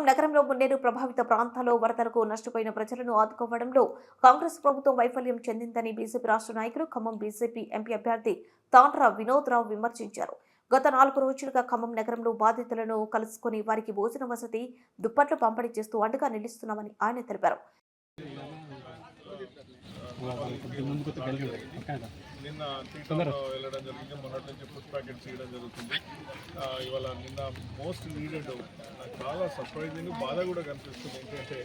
ఖమ్మం నగరంలో మున్నేరు ప్రభావిత ప్రాంతాల్లో వరదలకు నష్టపోయిన ప్రజలను ఆదుకోవడంలో కాంగ్రెస్ ప్రభుత్వం వైఫల్యం చెందిందని బీజేపీ రాష్ట్ర నాయకులు ఖమ్మం బీజేపీ ఎంపీ అభ్యర్థి తాండ్ర వినోద్ రావు విమర్శించారు. గత 4 రోజులుగా ఖమ్మం నగరంలో బాధితులను కలుసుకుని వారికి భోజన వసతి, దుప్పట్లు పంపిణీ చేస్తూ అండగా నిలుస్తున్నామని ఆయన తెలిపారు. నిన్న టీటోలో వెళ్ళడం జరిగింది. మొన్నటి నుంచి ఫుడ్ ప్యాకెట్స్ ఇవ్వడం జరుగుతుంది. ఇవాళ నిన్న మోస్ట్ నీడెడ్ నాకు చాలా సర్ప్రైజింగ్ బాధ కూడా కనిపిస్తుంది. ఏంటంటే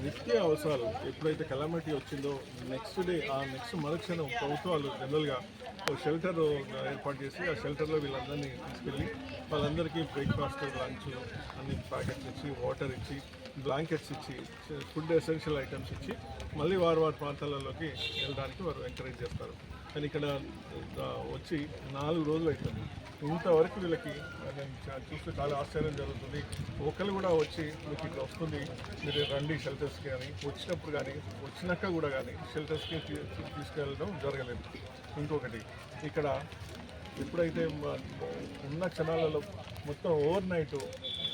నిత్య అవసరాలు ఎప్పుడైతే కెలామిటీ వచ్చిందో నెక్స్ట్ డే ఆ నెక్స్ట్ మరుక్షణం ప్రభుత్వాలు జనరల్గా ఒక షెల్టర్ ఏర్పాటు చేసి ఆ షెల్టర్లో వీళ్ళందరినీ తీసుకెళ్ళి వాళ్ళందరికీ బ్రేక్ఫాస్ట్, లంచ్ అన్ని ప్యాకెట్స్ ఇచ్చి, వాటర్ ఇచ్చి, బ్లాంకెట్స్ ఇచ్చి, ఫుడ్ ఎసెన్షియల్ ఐటమ్స్ ఇచ్చి మళ్ళీ వారి ప్రాంతాలలోకి వెళ్ళడానికి వారు ఎంకరేజ్ చేస్తారు. కానీ ఇక్కడ వచ్చి 4 రోజులు అవుతుంది. ఇంతవరకు వీళ్ళకి చూస్తే చాలా ఆశ్చర్యం జరుగుతుంది. ఒకళ్ళు కూడా వచ్చి మీకు ఇక్కడ వస్తుంది, మీరు రండి షెల్టర్స్కి అని వచ్చినప్పుడు కానీ వచ్చినాక కూడా కానీ షెల్టర్స్కి తీసుకెళ్ళడం జరగలేదు. ఇంకొకటి ఇక్కడ ఎప్పుడైతే ఉన్న క్షణాలలో మొత్తం ఓవర్ నైట్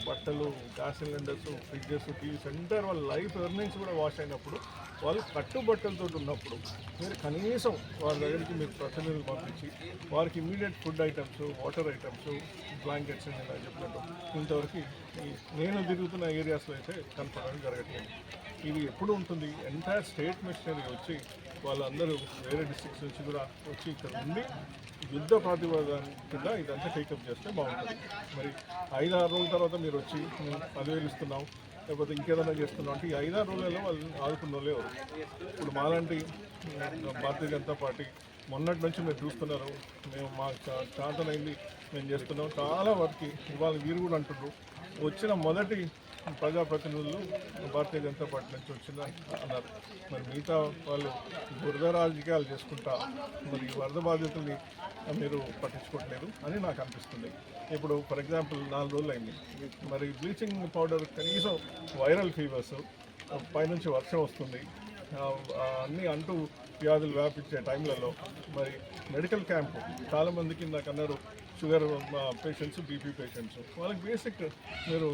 బట్టలు, gas cylinders, fridges, TV centre వాళ్ళ లైఫ్ ఎర్నింగ్స్ కూడా వాష్ అయినప్పుడు వాళ్ళు కట్టుబట్టలతో ఉన్నప్పుడు మీరు కనీసం వాళ్ళ దగ్గరికి మీరు ప్రతినిధులు పంపించి వారికి immediate food items, water items, blankets అని ఇలా చెప్పినట్టు ఇంతవరకు నేను తిరుగుతున్న ఏరియాస్లో అయితే కనపడడం జరగట్లేదు. ఇది ఎప్పుడు ఉంటుంది? ఎంటైర్ స్టేట్ మిషనరీ వచ్చి వాళ్ళందరూ వేరే డిస్ట్రిక్ట్స్ నుంచి కూడా వచ్చి ఇక్కడ ఉండి యుద్ధ ప్రాతిపదికన కింద ఇదంతా టేకప్ చేస్తే బాగుంటుంది. మరి 5-6 రోజుల తర్వాత మీరు వచ్చి మేము 10,000 ఇస్తున్నాం లేకపోతే ఇంకేదైనా చేస్తున్నాం అంటే ఈ 5-6 రోజులలో వాళ్ళు ఆదుకున్న వాళ్ళే ఎవరు? ఇప్పుడు మాలాంటి భారతీయ జనతా పార్టీ మొన్నటి నుంచి మీరు చూస్తున్నారు, మేము మా చాతనైంది మేము చేస్తున్నాం. చాలా వరకు ఇవాళ వీరు కూడా అంటున్నారు వచ్చిన మొదటి ప్రజాప్రతినిధులు భారతీయ జనతా పార్టీ నుంచి వచ్చింది అన్నారు. మరి మిగతా వాళ్ళు బురద రాజకీయాలు చేసుకుంటా మరి వరద బాధితుల్ని మీరు పట్టించుకోవట్లేదు అని నాకు అనిపిస్తుంది. ఇప్పుడు ఫర్ ఎగ్జాంపుల్ 4 రోజులు అయింది, మరి బ్లీచింగ్ పౌడర్ కనీసం వైరల్ ఫీవర్స్, పైనుంచి వర్షం వస్తుంది, అన్నీ అంటూ వ్యాధులు వ్యాపించే టైంలలో మరి మెడికల్ క్యాంపు చాలామందికి నాకు అన్నారు షుగర్ పేషెంట్స్, బీపీ పేషెంట్స్, వాళ్ళకి బేసిక్ మీరు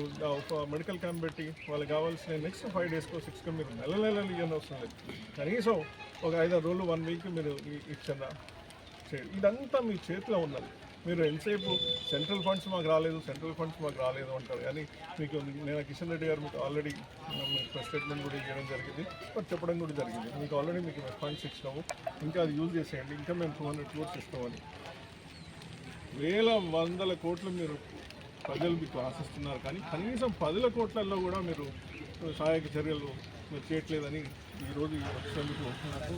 మెడికల్ క్యాంప్ పెట్టి వాళ్ళకి కావాల్సిన నెక్స్ట్ 5 డేస్కో 6కో మీరు నెలలు ఇవ్వని అవసరం లేదు. కనీసం ఒక 5-6 రోజులు 1 వీక్ మీరు ఇచ్చిందా చేయండి. ఇదంతా మీ చేతిలో ఉన్నది. మీరు ఎంతసేపు సెంట్రల్ ఫండ్స్ మాకు రాలేదు అంటారు. కానీ మీకు నేను కిషన్ రెడ్డి గారు మీకు ఆల్రెడీ ప్రెస్ స్టేట్మెంట్ కూడా ఇవ్వడం జరిగింది, బట్ చెప్పడం కూడా జరిగింది. మీకు ఆల్రెడీ మీకు ఫండ్స్ ఇచ్చినాము, ఇంకా అది యూజ్ చేసేయండి, ఇంకా మేము 200 crores ఇస్తామని. వేల వందల కోట్లు మీరు ప్రజలు మీకు ఆశిస్తున్నారు. కానీ కనీసం 10 కోట్లలో కూడా మీరు సహాయక చర్యలు మీరు చేయట్లేదని ఈరోజు వచ్చినందుకు నాకు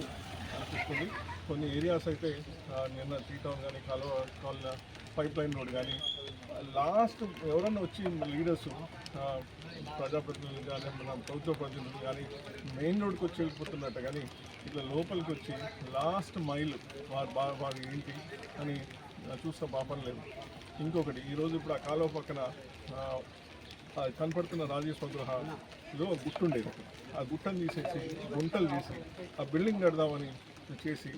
అనిపిస్తుంది. కొన్ని ఏరియాస్ అయితే నిన్న టీటౌన్ కానీ కాలువ పైప్ లైన్ రోడ్ కానీ లాస్ట్ ఎవరన్నా వచ్చి లీడర్స్, ప్రజాప్రతినిధులు కానీ మన ప్రభుత్వ ప్రతినిధులు కానీ మెయిన్ రోడ్కి వచ్చి వెళ్ళిపోతున్నట్టు కానీ ఇట్లా లోపలికి వచ్చి లాస్ట్ మైల్ వారు ఏంటి అని చూస్తే పాపం లేదు. ఇంకొకటి ఈరోజు ఇప్పుడు ఆ కాలువ పక్కన కనపడుతున్న రాజీవ్ స్వగృహలో గుట్టుండేది. ఆ గుట్టను తీసేసి గుంటలు తీసి ఆ బిల్డింగ్ కడదామని చేసి